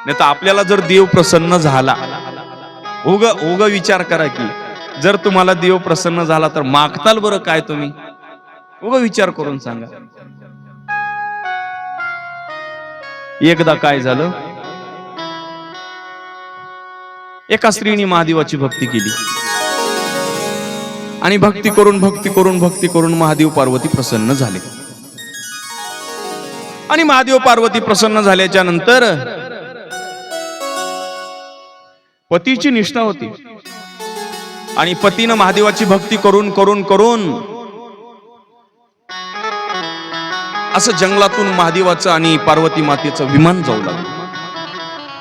नाही तर आपल्याला जर देव प्रसन्न झाला, उग विचार करा की जर तुम्हाला देव प्रसन्न झाला तर मागताल बरं काय तुम्ही? उग विचार करून सांगा. एकदा काय झालं, एका स्त्रीने महादेवाची भक्ती केली आणि भक्ती करून महादेव पार्वती प्रसन्न झाले. आणि महादेव पार्वती प्रसन्न झाल्याच्या नंतर पतीची निष्ठा होती आणि पतीनं महादेवाची भक्ती करून असं जंगलातून महादेवाचं आणि पार्वती मातेचं विमान जाऊ लागलं.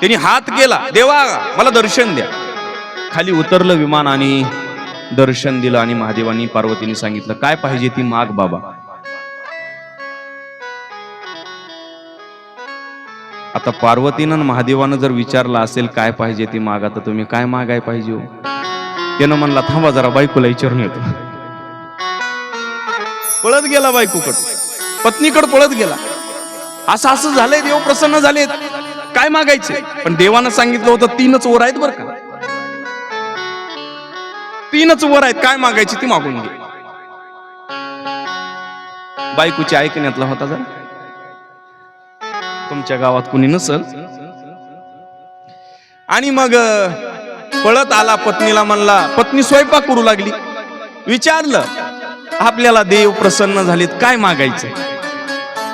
त्यांनी हात केला, देवा मला दर्शन द्या. खाली उतरलं विमान आणि दर्शन दिलं आणि महादेवानी पार्वतीने सांगितलं काय पाहिजे ती माग बाबा. आता पार्वतीनं महादेवानं जर विचारलं असेल काय पाहिजे ती माग, आता तुम्ही काय मागाय पाहिजे? त्यानं म्हणला थांबा जरा बायकोला विचारून येतो. पळत गेला बायकोकड, पत्नीकड पळत गेला. असं झालंय, देव प्रसन्न झाले, काय मागायचे? पण देवानं सांगितलं होतं 3च वर आहेत बरं का, 3च वर आहेत, काय मागायची ती मागून घे. बायकोची ऐकण्यातला होता जरा. तुमच्या गावात कुणी नसल. आणि मग पळत आला, पत्नीला म्हणला, पत्नी स्वयंपाक करू लागली. विचारलं आपल्याला देव प्रसन्न झालेत, काय मागायचंय?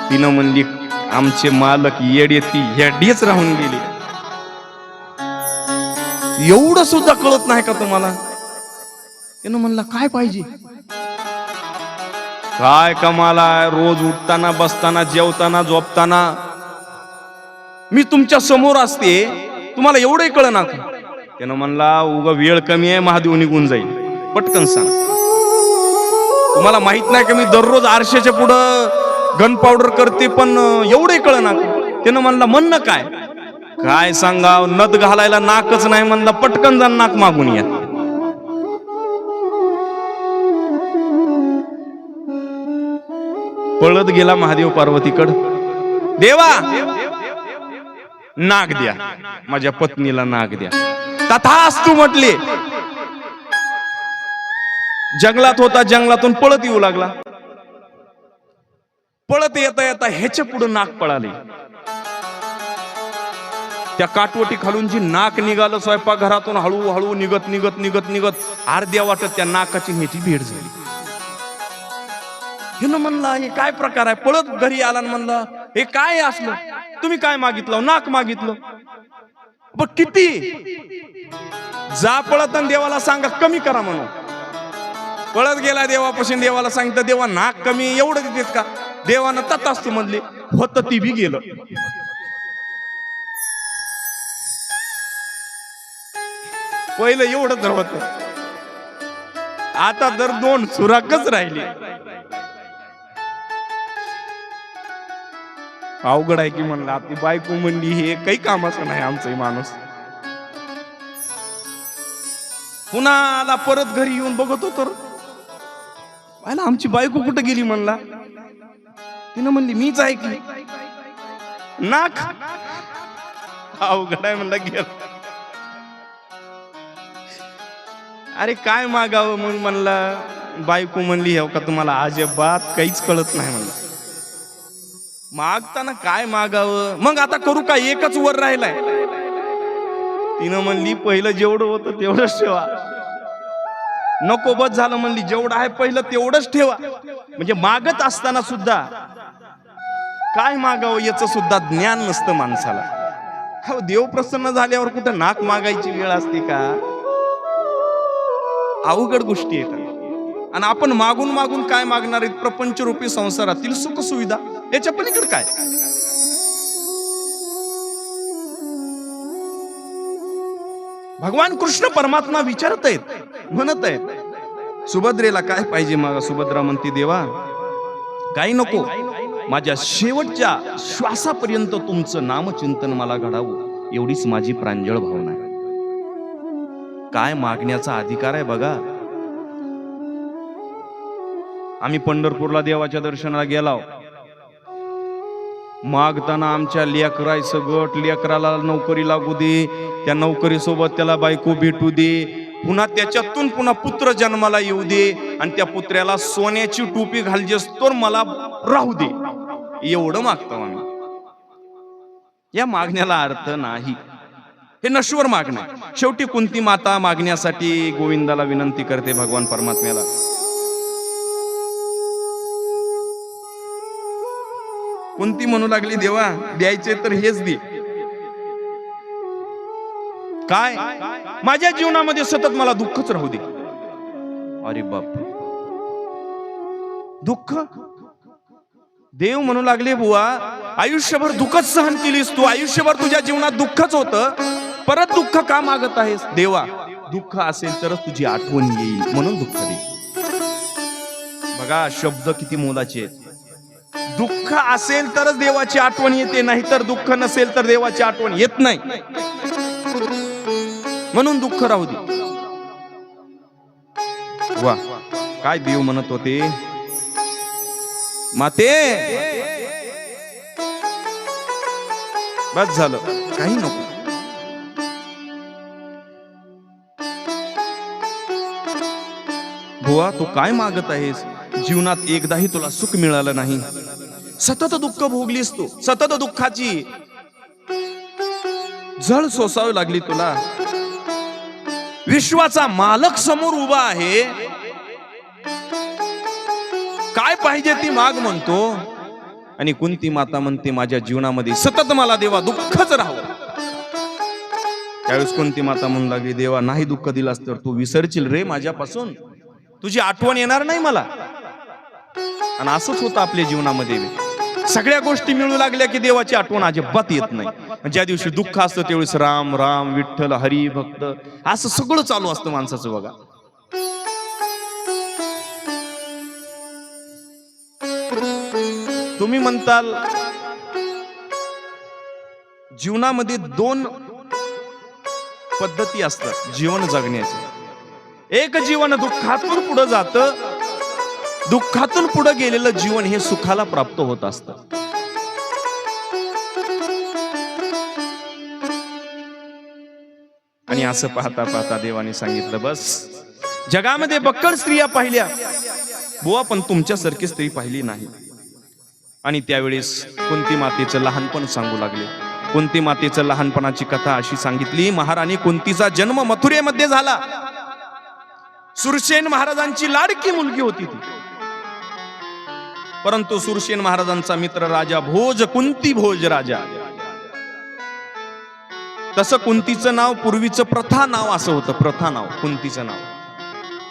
तिनं म्हणली आमचे मालक येडे, ती येडीच राहून गेली. एवढं सुद्धा कळत नाही का तुम्हाला? तिनं म्हणला काय पाहिजे? काय कमाला, रोज उठताना बसताना जेवताना झोपताना मी तुमच्या समोर असते, तुम्हाला एवढंही कळ ना? त्यानं म्हणला उगा वेळ कमी आहे, महादेव निघून जाईल, पटकन सांग. तुम्हाला माहित नाही का मी दररोज आरशाच्या पुढं गन पावडर करते, पण एवढंही कळ ना? त्यानं म्हणला म्हणणं काय? काय सांगाव, नथ घालायला नाकच नाही. म्हणला पटकन जा नाक मागून या. पळत गेला महादेव पार्वतीकड, देवा नाक द्या, माझ्या पत्नीला नाक द्या. तथास्तु म्हटले. जंगलात होता, जंगलातून पळत येऊ लागला. पळत येता येता ह्याच्या पुढे नाक पळाले. त्या काटवटी खालून जी नाक निघालं स्वयंपाक घरातून, हळूहळू निघत अर्ध्या वाटत त्या नाकाची ह्याची भेट झाली. हिनं म्हणला हे काय प्रकार आहे? पळत घरी आला आणि म्हणला हे काय असलं? तुम्ही काय मागितलं? नाक मागितलं. बघ किती जा पळत आणि देवाला सांगा कमी करा म्हणून. पळत गेला देवापासून, देवाला सांगितलं देवा नाक कमी एवढं देतेस का? देवानं तथास्तु म्हणले, होत ती बी गेलं. पहिलं एवढं तर होत, आता तर 2 सुराकच राहिले. अवघड आहे की म्हणलं. आपली बायको म्हणली हे काही कामाचं नाही आमचं माणूस. पुन्हा आला, परत घरी येऊन बघत होतो, पाहिला आमची बायको कुठं गेली म्हणला. तिनं म्हणली मीच आहे की. नाक अवघड आहे म्हणला. गेल अरे काय मागावं मग म्हणला. बायको म्हणली हो का तुम्हाला अजिबात काहीच कळत नाही म्हणला. मागताना काय मागावं? मग आता करू का? एकच वर राहिलाय. तिनं म्हणली पहिलं जेवढं होतं तेवढंच ठेवा. नको बस झालं म्हणली, जेवढं आहे पहिलं तेवढंच ठेवा. म्हणजे मागत असताना सुद्धा काय मागावं याचं सुद्धा ज्ञान नसतं माणसाला. हो, देव प्रसन्न झाल्यावर कुठं नाक मागायची वेळ असते का? अवघड गोष्टी येतात. आणि आपण मागून काय मागणार आहेत? प्रपंच रूपी संसारातील सुख सुविधा, याच्या पलीकडे काय? भगवान कृष्ण परमात्मा विचारत आहेत, म्हणत आहेत सुभद्रेला काय पाहिजे? मग सुभद्रा म्हणते देवा काही नको, माझ्या शेवटच्या श्वासापर्यंत तुमचं नामचिंतन मला घडावं एवढीच माझी प्रांजळ भावना आहे. काय मागण्याचा अधिकार आहे बघा. आम्ही पंढरपूरला देवाच्या दर्शनाला गेलो. मागताना आमच्या लेकरायचं गट, लेकराला नोकरी लागू दे, त्या नोकरीसोबत त्याला बायको भेटू दे, पुन्हा त्याच्यातून पुन्हा पुत्र जन्माला येऊ दे, आणि त्या पुत्र्याला सोन्याची टोपी घालजेस तर मला राहू दे, एवढं मागतो आम्ही. या मागण्याला अर्थ नाही, हे नश्वर मागणं. शेवटी कुंती माता मागण्यासाठी गोविंदाला विनंती करते, भगवान परमात्म्याला, कुंती म्हणू लागली, देवा द्यायचे तर हेच दे. काय? माझ्या जीवनामध्ये सतत मला दुःखच राहू दे. अरे बाप, दुःख? देव म्हणू लागले, बुवा आयुष्यभर दुःखच सहन केलीस तू, आयुष्यभर तुझ्या जीवनात दुःखच होतं, परत दुःख का मागत आहेस? देवा दुःख असेल तरच तुझी आठवण येईल म्हणून दुःख दे. बघा शब्द किती मोलाचे आहेत. दुःख असेल तरच देवाची आठवण येते, नाहीतर दुःख नसेल तर देवाची आठवण येत नाही, म्हणून दुःख राहू दे. वा, काय देव म्हणत होते, माते बस झालं, काही नको. बुवा तू काय मागत आहेस? जीवनात एकदाही तुला सुख मिळालं नाही, सतत दुःख भोगलीस तू, सतत दुःखाची झळ सोसावी लागली तुला. विश्वाचा मालक समोर उभा आहे, काय पाहिजे ती माग म्हणतो, आणि कुंती माता म्हणते माझ्या जीवनामध्ये सतत मला देवा दुःखच राहू. त्यावेळेस कुंती माता म्हणू लागली, देवा नाही दुःख दिलास तर तू विसरशील रे माझ्यापासून, तुझी आठवण येणार नाही मला. आणि असंच होतं आपल्या जीवनामध्ये, सगळ्या गोष्टी मिळू लागल्या की देवाची आठवण अजिबात येत नाही. ज्या दिवशी दुःख असतं त्यावेळेस राम राम, विठ्ठल, हरी, भक्त असं सगळं चालू असतं माणसाचं. बघा तुम्ही म्हणताल जीवनामध्ये दोन पद्धती असतात जीवन जगण्याची. एक जीवन दुःखातून पुढे जातं, दुःखातून पुढे गेलेलं जीवन हे सुखाला प्राप्त होत असतं. आणि असं पाहता पाहता देवाने सांगितलं, बस जगामध्ये बक्कळ स्त्रिया पाहिल्या बुवा, पण तुमच्यासारखी स्त्री पाहिली नाही. आणि त्यावेळेस कुंती मातेचं लहानपण सांगू लागले. कुंती मातेचं लहानपणाची कथा अशी सांगितली, महाराणी कुंतीचा जन्म मथुरेमध्ये झाला. सुरसेन महाराजांची लाडकी मुलगी होती ती, परंतु सुरसेन महाराजांचा मित्र राजा भोज, कुंती भोज राजा, तसं कुंतीचं नाव पूर्वीचं प्रथा नाव असं होतं, प्रथा नाव कुंतीचं नाव.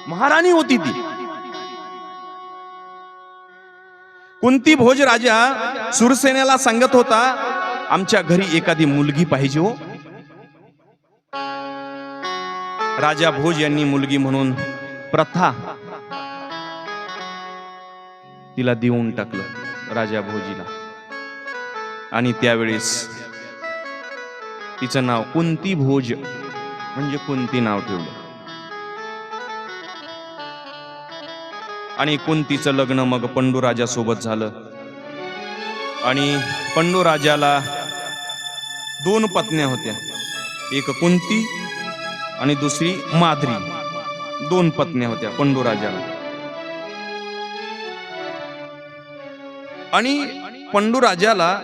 महाराणी होती ती. कुंती भोज राजा सुरसेनेला सांगत होता, आमच्या घरी एखादी मुलगी पाहिजे हो. राजा भोज यांनी मुलगी म्हणून प्रथा तिला देऊन टाकलं राजा भोजीला. आणि त्यावेळेस तिचं नाव कुंती भोज म्हणजे कुंती नाव ठेवलं. आणि कुंतीचं लग्न मग पंडू राजा सोबत झालं. आणि पंडू राजाला दोन पत्न्या होत्या, एक कुंती आणि दुसरी माद्री. दोन पत्न्या होत्या पंडू राजाला. आणि पंडू राजाला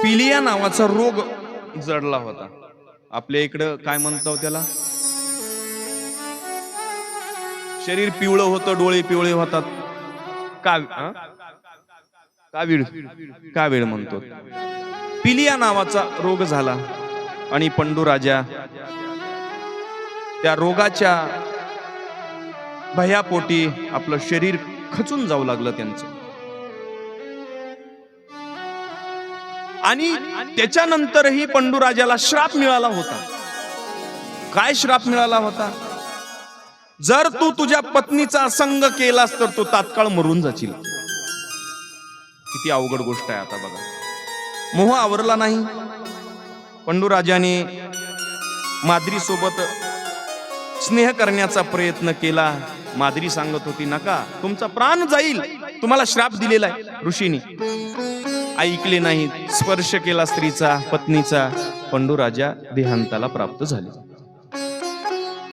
पिलिया नावाचा रोग जडला होता. आपल्या इकडं काय म्हणतो त्याला, शरीर पिवळं होतं, डोळे पिवळे होतात, कावीळ म्हणतो. पिलिया नावाचा रोग झाला. आणि पंडू राजा त्या रोगाच्या भयापोटी आपलं शरीर खचून जाऊ लागलं त्यांचं. आणि त्याच्यानंतरही पंडू राजाला श्राप मिळाला होता. काय श्राप मिळाला होता? जर तू तुझ्या पत्नीचा संग केलास तर तू तात्काळ मरून जाशील. किती अवघड गोष्ट आहे. आता बघा, मोह आवरला नाही. पंडू राजाने माद्री सोबत स्नेह करण्याचा प्रयत्न केला. माद्री सांगत होती, नका, तुमचा प्राण जाईल, तुम्हाला श्राप दिलेला आहे ऋषीनी. ऐकले नाहीत, स्पर्श केला स्त्रीचा, पत्नीचा, पंडू राजा देहांताला प्राप्त झाले.